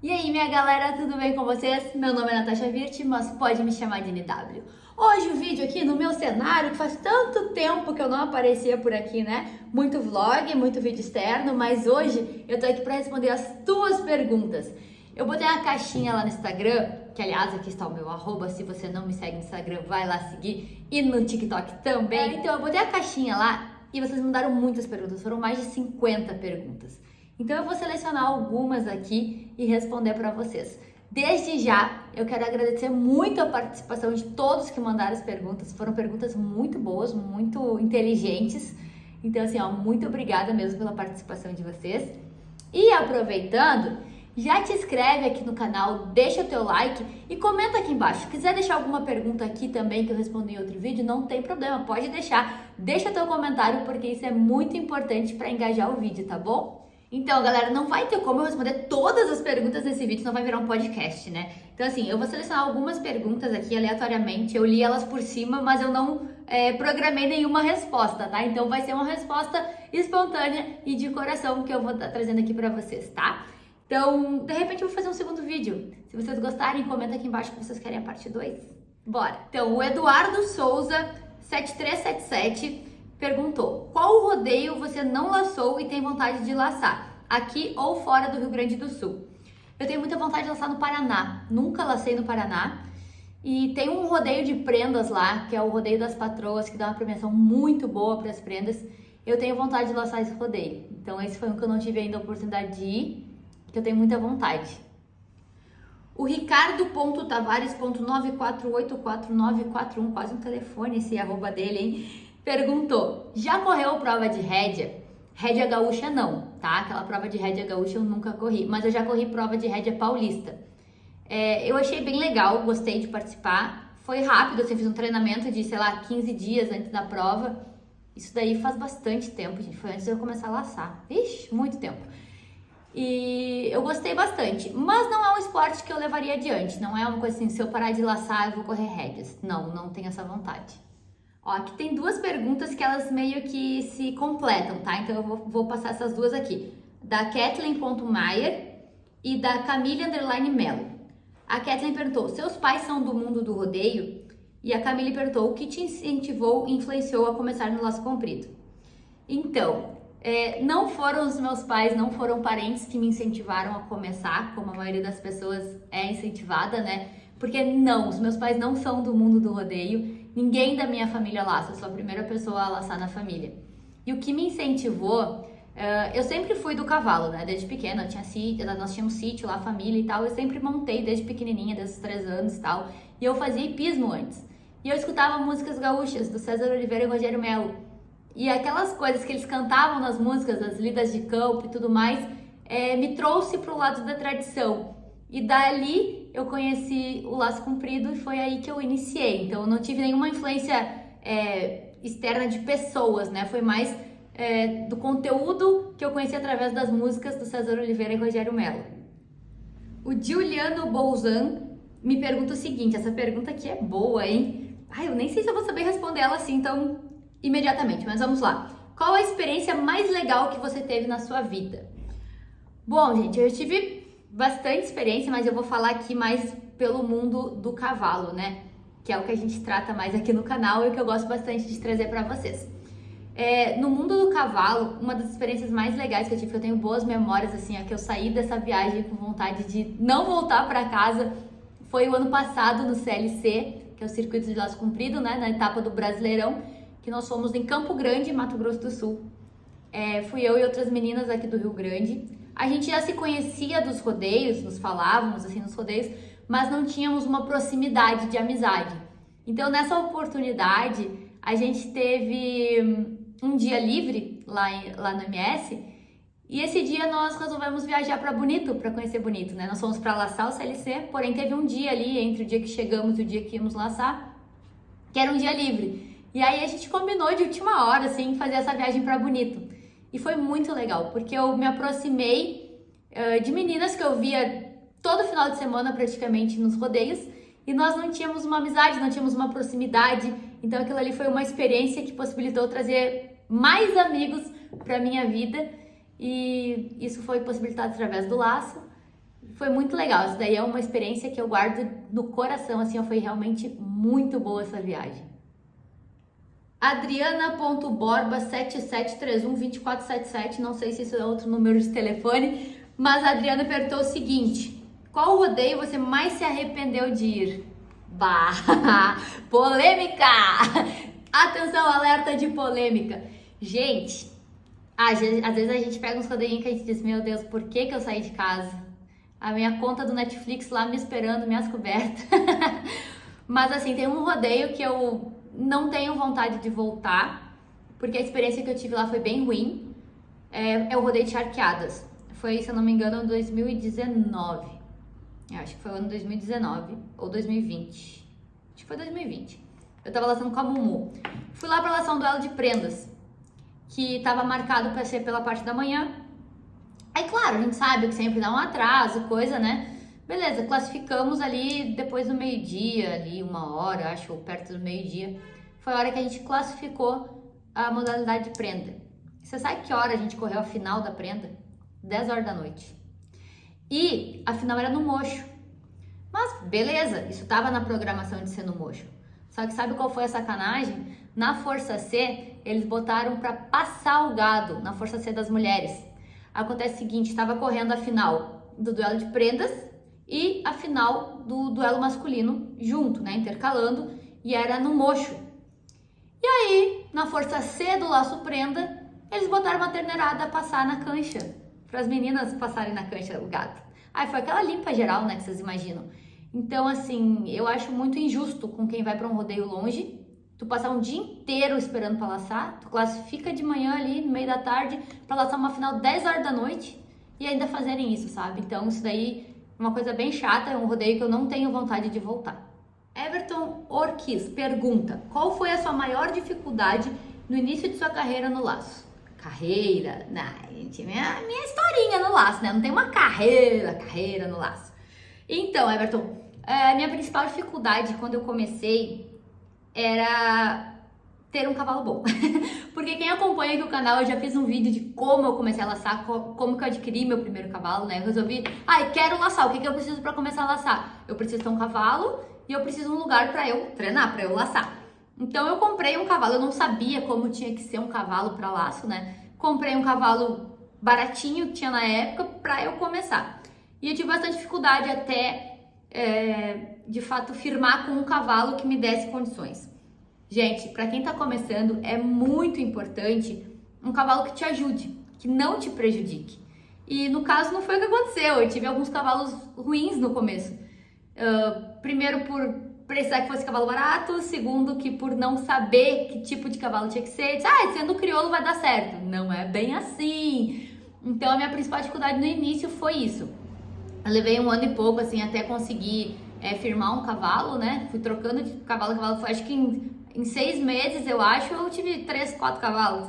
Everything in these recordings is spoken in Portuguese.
E aí, minha galera, tudo bem com vocês? Meu nome é Natasha Virti, mas pode me chamar de NW. Hoje o vídeo aqui no meu cenário, que faz tanto tempo que eu não aparecia por aqui, né? Muito vlog, muito vídeo externo, mas hoje eu tô aqui para responder as tuas perguntas. Eu botei uma caixinha lá no Instagram, que aliás aqui está o meu arroba, se você não me segue no Instagram, vai lá seguir, e no TikTok também. Então eu botei a caixinha lá e vocês mandaram muitas perguntas, foram mais de 50 perguntas. Então eu vou selecionar algumas aqui e responder para vocês. Desde já, eu quero agradecer muito a participação de todos que mandaram as perguntas. Foram perguntas muito boas, muito inteligentes. Então assim, ó, muito obrigada mesmo pela participação de vocês. E aproveitando, já te inscreve aqui no canal, deixa o teu like e comenta aqui embaixo. Se quiser deixar alguma pergunta aqui também que eu respondo em outro vídeo, não tem problema, pode deixar. Deixa teu comentário porque isso é muito importante para engajar o vídeo, tá bom? Então, galera, não vai ter como eu responder todas as perguntas desse vídeo, senão vai virar um podcast, né? Então, assim, eu vou selecionar algumas perguntas aqui aleatoriamente, eu li elas por cima, mas eu não programei nenhuma resposta, tá? Então, vai ser uma resposta espontânea e de coração que eu vou estar trazendo aqui pra vocês, tá? Então, de repente eu vou fazer um segundo vídeo. Se vocês gostarem, comenta aqui embaixo que vocês querem a parte 2. Bora! Então, o Eduardo Souza, 7377... perguntou: qual rodeio você não laçou e tem vontade de laçar, aqui ou fora do Rio Grande do Sul? Eu tenho muita vontade de laçar no Paraná, nunca lacei no Paraná. E tem um rodeio de prendas lá, que é o rodeio das patroas, que dá uma premiação muito boa para as prendas. Eu tenho vontade de laçar esse rodeio. Então esse foi um que eu não tive ainda a oportunidade de ir, que eu tenho muita vontade. O Ricardo.tavares.9484941, quase um telefone esse arroba dele, hein? Perguntou: já correu prova de rédea? Rédea gaúcha não, tá? Aquela prova de rédea gaúcha eu nunca corri, mas eu já corri prova de rédea paulista. Eu achei bem legal, gostei de participar. Foi rápido, assim, fiz um treinamento de, sei lá, 15 dias antes da prova. Isso daí faz bastante tempo, gente. Foi antes de eu começar a laçar. Ixi, muito tempo. E eu gostei bastante, mas não é um esporte que eu levaria adiante. Não é uma coisa assim, se eu parar de laçar, eu vou correr rédeas. Não, não tenho essa vontade. Ó, aqui tem duas perguntas que elas meio que se completam, tá? Então eu vou passar essas duas aqui. Da Kathleen.Maier e da Camille_Melo. A Kathleen perguntou: seus pais são do mundo do rodeio? E a Camille perguntou: o que te incentivou e influenciou a começar no laço comprido? Então, não foram os meus pais, não foram parentes que me incentivaram a começar, como a maioria das pessoas é incentivada, né? Porque não, os meus pais não são do mundo do rodeio. Ninguém da minha família laça, eu sou a primeira pessoa a laçar na família. E o que me incentivou, eu sempre fui do cavalo, né? Desde pequena, nós tínhamos sítio lá, família e tal. Eu sempre montei desde pequenininha, desde os 3 anos e tal. E eu fazia hipismo antes. E eu escutava músicas gaúchas, do César Oliveira e Rogério Melo. E aquelas coisas que eles cantavam nas músicas, as lidas de campo e tudo mais, me trouxe pro lado da tradição. E dali eu conheci o laço comprido e foi aí que eu iniciei. Então eu não tive nenhuma influência externa de pessoas, né? Foi mais do conteúdo que eu conheci através das músicas do César Oliveira e Rogério Melo. O Giuliano Bolzan me pergunta o seguinte, essa pergunta aqui é boa, hein? Ai, eu nem sei se eu vou saber responder ela assim tão imediatamente, mas vamos lá. Qual a experiência mais legal que você teve na sua vida? Bom, gente, eu tive bastante experiência, mas eu vou falar aqui mais pelo mundo do cavalo, né? Que é o que a gente trata mais aqui no canal e o que eu gosto bastante de trazer para vocês. No mundo do cavalo, uma das experiências mais legais que eu tive, que eu tenho boas memórias, assim, é que eu saí dessa viagem com vontade de não voltar para casa, foi o ano passado no CLC, que é o Circuito de Laço Comprido, né? Na etapa do Brasileirão, que nós fomos em Campo Grande, Mato Grosso do Sul. Fui eu e outras meninas aqui do Rio Grande. A gente já se conhecia dos rodeios, nos falávamos assim nos rodeios, mas não tínhamos uma proximidade de amizade. Então nessa oportunidade a gente teve um dia livre lá no MS e esse dia nós resolvemos viajar para Bonito, para conhecer Bonito, né? Nós fomos para laçar o CLC, porém teve um dia ali entre o dia que chegamos e o dia que íamos laçar, que era um dia livre. E aí a gente combinou de última hora assim fazer essa viagem para Bonito. E foi muito legal, porque eu me aproximei de meninas que eu via todo final de semana praticamente nos rodeios e nós não tínhamos uma amizade, não tínhamos uma proximidade. Então aquilo ali foi uma experiência que possibilitou trazer mais amigos para minha vida e isso foi possibilitado através do laço. foi muito legal. Isso daí é uma experiência que eu guardo no coração, assim, foi realmente muito boa essa viagem. Adriana.borba77312477, não sei se isso é outro número de telefone, mas a Adriana perguntou o seguinte: qual rodeio você mais se arrependeu de ir? Bah, polêmica! Atenção, alerta de polêmica. Gente, às vezes a gente pega uns rodeinhos que a gente diz, meu Deus, por que eu saí de casa? A minha conta do Netflix lá me esperando, minhas cobertas. Mas assim, tem um rodeio que eu não tenho vontade de voltar, porque a experiência que eu tive lá foi bem ruim. É o rodeio de Charqueadas. Foi, se eu não me engano, em 2019. Eu acho que foi o ano 2019 ou 2020. Acho que foi 2020. Eu tava laçando com a Mumu. Fui lá pra laçar um duelo de prendas, que tava marcado pra ser pela parte da manhã. Aí, claro, a gente sabe que sempre dá um atraso, coisa, né? Beleza, classificamos ali depois do meio-dia, ali 1 hora, acho, perto do meio-dia. Foi a hora que a gente classificou a modalidade de prenda. Você sabe que hora a gente correu a final da prenda? 10 horas da noite. E a final era no Mocho. Mas beleza, isso tava na programação de ser no Mocho. Só que sabe qual foi a sacanagem? Na Força C, eles botaram pra passar o gado na Força C das mulheres. Acontece o seguinte, estava correndo a final do duelo de prendas e a final do duelo masculino junto, né, intercalando, e era no Mocho. E aí, na Força C do laço prenda, eles botaram uma terneirada a passar na cancha, para as meninas passarem na cancha o gado. Aí foi aquela limpa geral, né, que vocês imaginam. Então, assim, eu acho muito injusto com quem vai para um rodeio longe, tu passar um dia inteiro esperando para laçar, tu classifica de manhã ali, no meio da tarde, para laçar uma final 10 horas da noite e ainda fazerem isso, sabe? Então, isso daí é uma coisa bem chata, é um rodeio que eu não tenho vontade de voltar. Everton Orquiz pergunta: qual foi a sua maior dificuldade no início de sua carreira no laço? Carreira? Gente, minha historinha no laço, né? Não tem uma carreira no laço. Então, Everton, minha principal dificuldade quando eu comecei era ter um cavalo bom. Porque quem acompanha aqui o canal, eu já fiz um vídeo de como eu comecei a laçar, como que eu adquiri meu primeiro cavalo, né? Eu resolvi, quero laçar, o que eu preciso para começar a laçar? Eu preciso ter um cavalo e eu preciso de um lugar para eu treinar, para eu laçar. Então eu comprei um cavalo, eu não sabia como tinha que ser um cavalo para laço, né? Comprei um cavalo baratinho que tinha na época para eu começar. E eu tive bastante dificuldade até, de fato, firmar com um cavalo que me desse condições. Gente, para quem tá começando, é muito importante um cavalo que te ajude, que não te prejudique. E no caso não foi o que aconteceu, eu tive alguns cavalos ruins no começo. Primeiro por precisar que fosse cavalo barato, segundo que por não saber que tipo de cavalo tinha que ser, sendo crioulo vai dar certo. Não é bem assim. Então a minha principal dificuldade no início foi isso. Eu levei 1 ano e pouco, assim, até conseguir firmar um cavalo, né? Fui trocando de cavalo a cavalo, acho que em 6 meses, eu tive 3, 4 cavalos.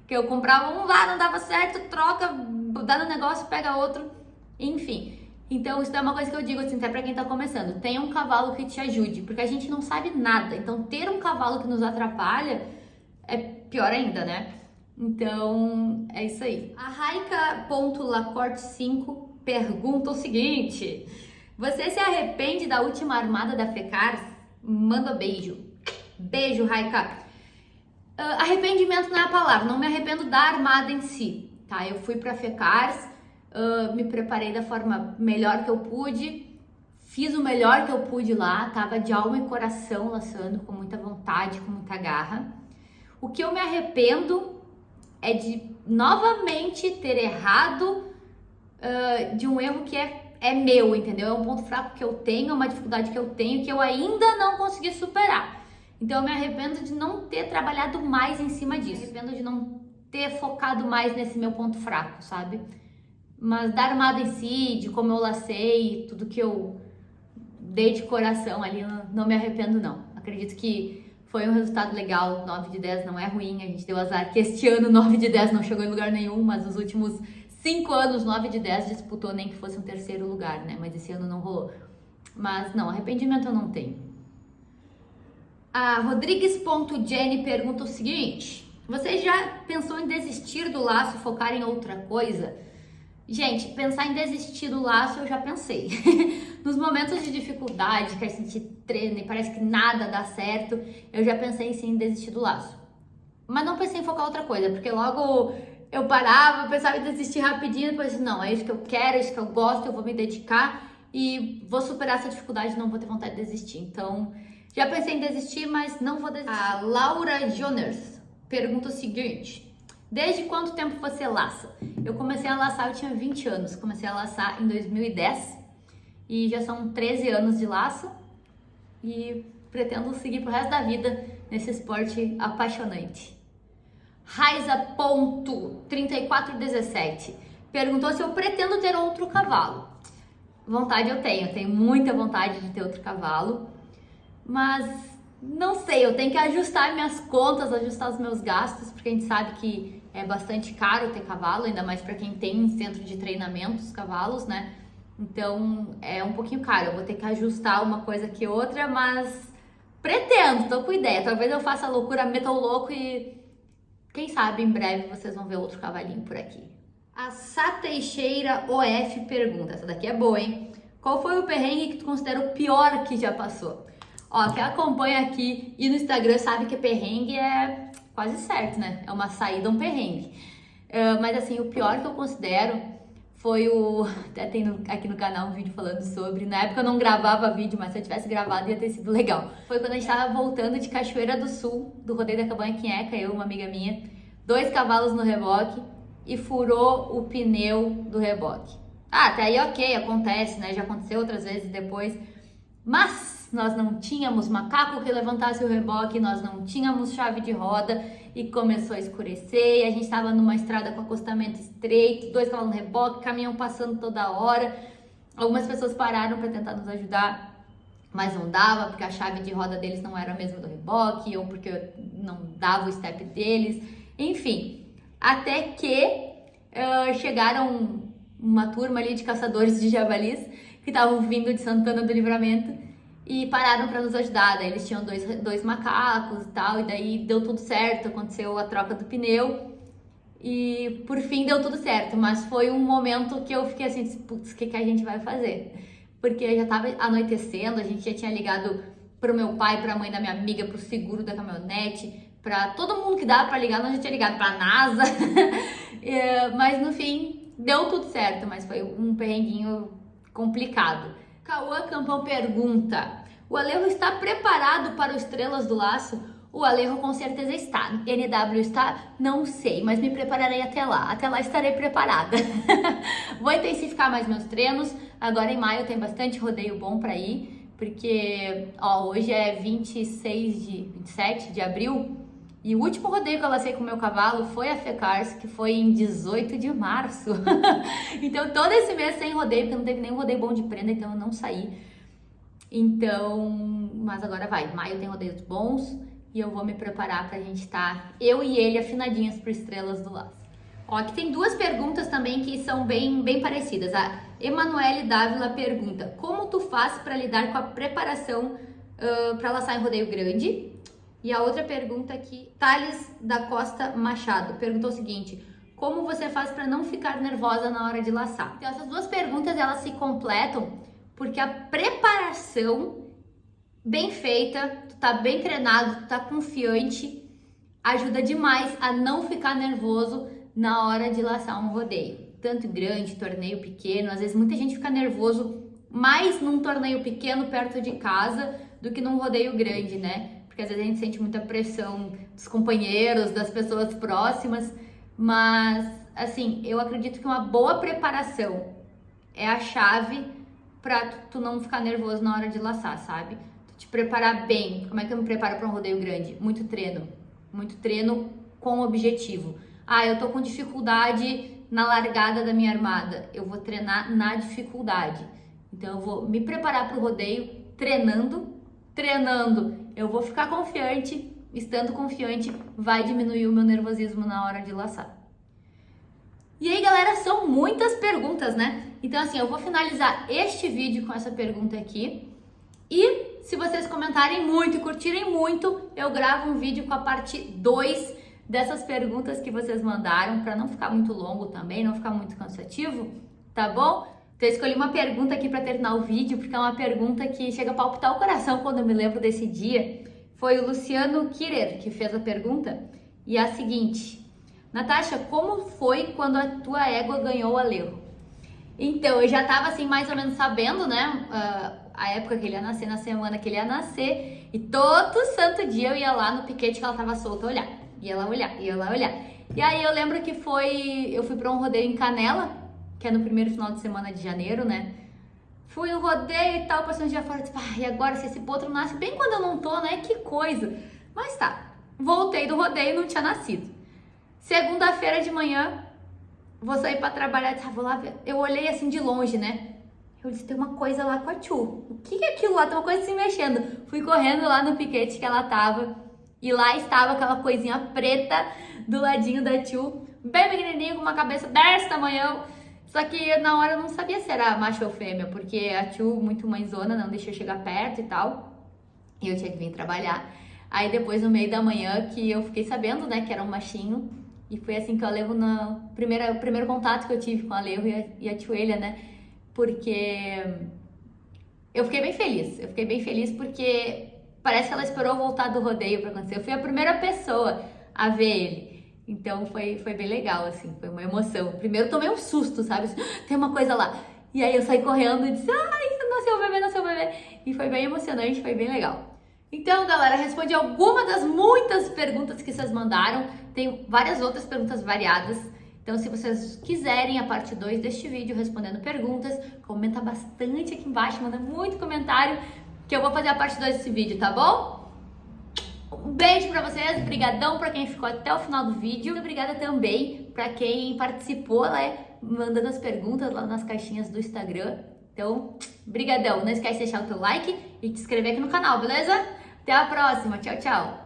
Que eu comprava um lá, não dava certo, troca, dá no negócio, pega outro, enfim. Então isso é uma coisa que eu digo assim, até pra quem tá começando, tenha um cavalo que te ajude, porque a gente não sabe nada, então ter um cavalo que nos atrapalha é pior ainda, né? Então é isso aí. A Raika.lacorte5 pergunta o seguinte: você se arrepende da última armada da Fecars? Manda beijo. Beijo, Raika. Arrependimento não é a palavra, não me arrependo da armada em si, tá? Eu fui pra Fecars, me preparei da forma melhor que eu pude, fiz o melhor que eu pude lá, tava de alma e coração laçando, com muita vontade, com muita garra. O que eu me arrependo é de novamente ter errado de um erro que é meu, entendeu? É um ponto fraco que eu tenho, é uma dificuldade que eu tenho, que eu ainda não consegui superar. Então eu me arrependo de não ter trabalhado mais em cima disso. Me arrependo de não ter focado mais nesse meu ponto fraco, sabe? Mas da armada em si, de como eu lacei, tudo que eu dei de coração ali, não me arrependo não. Acredito que foi um resultado legal, 9 de 10 não é ruim, a gente deu azar que este ano 9 de 10 não chegou em lugar nenhum, mas os últimos 5 anos 9 de 10 disputou nem que fosse um 3º lugar, né? Mas esse ano não rolou. Mas não, arrependimento eu não tenho. A Rodrigues.jenny pergunta o seguinte: você já pensou em desistir do laço e focar em outra coisa? Gente, pensar em desistir do laço eu já pensei. Nos momentos de dificuldade, que a gente treina e parece que nada dá certo, eu já pensei sim em desistir do laço. Mas não pensei em focar em outra coisa, porque logo eu parava, pensava em desistir rapidinho, depois não, é isso que eu quero, é isso que eu gosto, eu vou me dedicar e vou superar essa dificuldade, não vou ter vontade de desistir. Então, já pensei em desistir, mas não vou desistir. A Laura Joners pergunta o seguinte: desde quanto tempo você laça? Eu comecei a laçar, eu tinha 20 anos, comecei a laçar em 2010 e já são 13 anos de laço e pretendo seguir pro resto da vida nesse esporte apaixonante. Raiza.3417 perguntou se eu pretendo ter outro cavalo. Vontade eu tenho muita vontade de ter outro cavalo, mas não sei, eu tenho que ajustar minhas contas, ajustar os meus gastos, porque a gente sabe que é bastante caro ter cavalo, ainda mais para quem tem centro de treinamento, os cavalos, né? Então é um pouquinho caro, eu vou ter que ajustar uma coisa que outra, mas pretendo, tô com ideia. Talvez eu faça a loucura, meta o louco e quem sabe em breve vocês vão ver outro cavalinho por aqui. A Sá Teixeira OF pergunta, essa daqui é boa, hein? Qual foi o perrengue que tu considera o pior que já passou? Ó, quem acompanha aqui e no Instagram sabe que perrengue é quase certo, né? É uma saída, um perrengue. Mas assim, o pior que eu considero foi até tem aqui no canal um vídeo falando sobre. Na época eu não gravava vídeo, mas se eu tivesse gravado ia ter sido legal. Foi quando a gente tava voltando de Cachoeira do Sul, do rodeio da Cabanha Quinheca, eu e uma amiga minha, 2 cavalos no reboque e furou o pneu do reboque. Ah, até aí ok, acontece, né? Já aconteceu outras vezes depois. Mas nós não tínhamos macaco que levantasse o reboque, nós não tínhamos chave de roda e começou a escurecer. E a gente estava numa estrada com acostamento estreito, 2 cavalos no reboque, caminhão passando toda hora. Algumas pessoas pararam para tentar nos ajudar, mas não dava porque a chave de roda deles não era a mesma do reboque ou porque não dava o step deles. Enfim, até que chegaram uma turma ali de caçadores de javalis que estavam vindo de Santana do Livramento e pararam para nos ajudar. Daí eles tinham dois macacos e tal, e daí deu tudo certo, aconteceu a troca do pneu e por fim deu tudo certo, mas foi um momento que eu fiquei assim, putz, o que a gente vai fazer? Porque já tava anoitecendo, a gente já tinha ligado pro meu pai, pra mãe da minha amiga, pro seguro da caminhonete, pra todo mundo que dava pra ligar, nós já tinha ligado pra NASA, mas no fim deu tudo certo, mas foi um perrenguinho complicado. Cauã Campão pergunta: o Alejo está preparado para o Estrelas do Laço? O Alejo com certeza está. NW está? Não sei, mas me prepararei até lá. Até lá estarei preparada. Vou intensificar mais meus treinos. Agora em maio tem bastante rodeio bom para ir, porque hoje é 27 de abril e o último rodeio que eu lacei com o meu cavalo foi a FECARS, que foi em 18 de março. Então todo esse mês sem rodeio, porque não teve nenhum rodeio bom de prenda, então eu não saí. Então, mas agora vai, maio tem rodeios bons e eu vou me preparar pra gente estar, eu e ele, afinadinhas pro Estrelas do Laço. Ó, aqui tem 2 perguntas também que são bem parecidas. A Emanuele Dávila pergunta: como tu faz para lidar com a preparação para laçar em rodeio grande? E a outra pergunta aqui, Thales da Costa Machado perguntou o seguinte: como você faz para não ficar nervosa na hora de laçar? Então essas 2 perguntas elas se completam porque a preparação bem feita, tu tá bem treinado, tu tá confiante, ajuda demais a não ficar nervoso na hora de laçar um rodeio. Tanto grande, torneio pequeno, às vezes muita gente fica nervoso mais num torneio pequeno perto de casa do que num rodeio grande, né? Porque às vezes a gente sente muita pressão dos companheiros, das pessoas próximas, mas assim, eu acredito que uma boa preparação é a chave pra tu não ficar nervoso na hora de laçar, sabe? Tu te preparar bem. Como é que eu me preparo para um rodeio grande? Muito treino com objetivo. Ah, eu tô com dificuldade na largada da minha armada, eu vou treinar na dificuldade. Então eu vou me preparar para o rodeio treinando, eu vou ficar confiante, estando confiante vai diminuir o meu nervosismo na hora de laçar. E aí, galera, são muitas perguntas, né? Então assim, eu vou finalizar este vídeo com essa pergunta aqui e se vocês comentarem muito e curtirem muito, eu gravo um vídeo com a parte 2 dessas perguntas que vocês mandaram, para não ficar muito longo também, não ficar muito cansativo, tá bom? Então eu escolhi uma pergunta aqui para terminar o vídeo, porque é uma pergunta que chega a palpitar o coração quando eu me lembro desse dia. Foi o Luciano Kirer que fez a pergunta, e é a seguinte: Natasha, como foi quando a tua égua ganhou o Alejo? Então, eu já tava assim mais ou menos sabendo, né, a época que ele ia nascer, na semana que ele ia nascer, e todo santo dia eu ia lá no piquete que ela tava solta olhar, ia lá olhar. E aí eu lembro que eu fui pra um rodeio em Canela, que é no primeiro final de semana de janeiro, né? Fui no rodeio e tal, passei um dia fora, tipo, e agora se esse potro nasce bem quando eu não tô, né? Que coisa. Mas tá, voltei do rodeio e não tinha nascido. Segunda-feira de manhã, vou sair pra trabalhar, disse, vou lá ver. Eu olhei assim de longe, né? Eu disse, tem uma coisa lá com a Tchu. O que é aquilo lá? Tem uma coisa se mexendo. Fui correndo lá no piquete que ela tava. E lá estava aquela coisinha preta do ladinho da Tchu. Bem pequenininho, com uma cabeça desse tamanhão. Só que na hora eu não sabia se era macho ou fêmea. Porque a Tchu, muito mãezona, não deixou chegar perto e tal. E eu tinha que vir trabalhar. Aí depois, no meio da manhã, que eu fiquei sabendo, né, que era um machinho. E foi assim que eu levo no primeiro contato que eu tive com a Alejo e a Tchuelha, né? Porque eu fiquei bem feliz porque parece que ela esperou voltar do rodeio pra acontecer. Eu fui a primeira pessoa a ver ele. Então foi bem legal, assim, foi uma emoção. Primeiro eu tomei um susto, sabe? Tem uma coisa lá. E aí eu saí correndo e disse, nasceu o bebê. E foi bem emocionante, foi bem legal. Então, galera, respondi alguma das muitas perguntas que vocês mandaram. Tem várias outras perguntas variadas. Então, se vocês quiserem a parte 2 deste vídeo respondendo perguntas, comenta bastante aqui embaixo, manda muito comentário que eu vou fazer a parte 2 desse vídeo, tá bom? Um beijo pra vocês, brigadão pra quem ficou até o final do vídeo. Muito obrigada também pra quem participou, né, mandando as perguntas lá nas caixinhas do Instagram. Então, brigadão. Não esquece de deixar o teu like e te inscrever aqui no canal, beleza? Até a próxima. Tchau, tchau.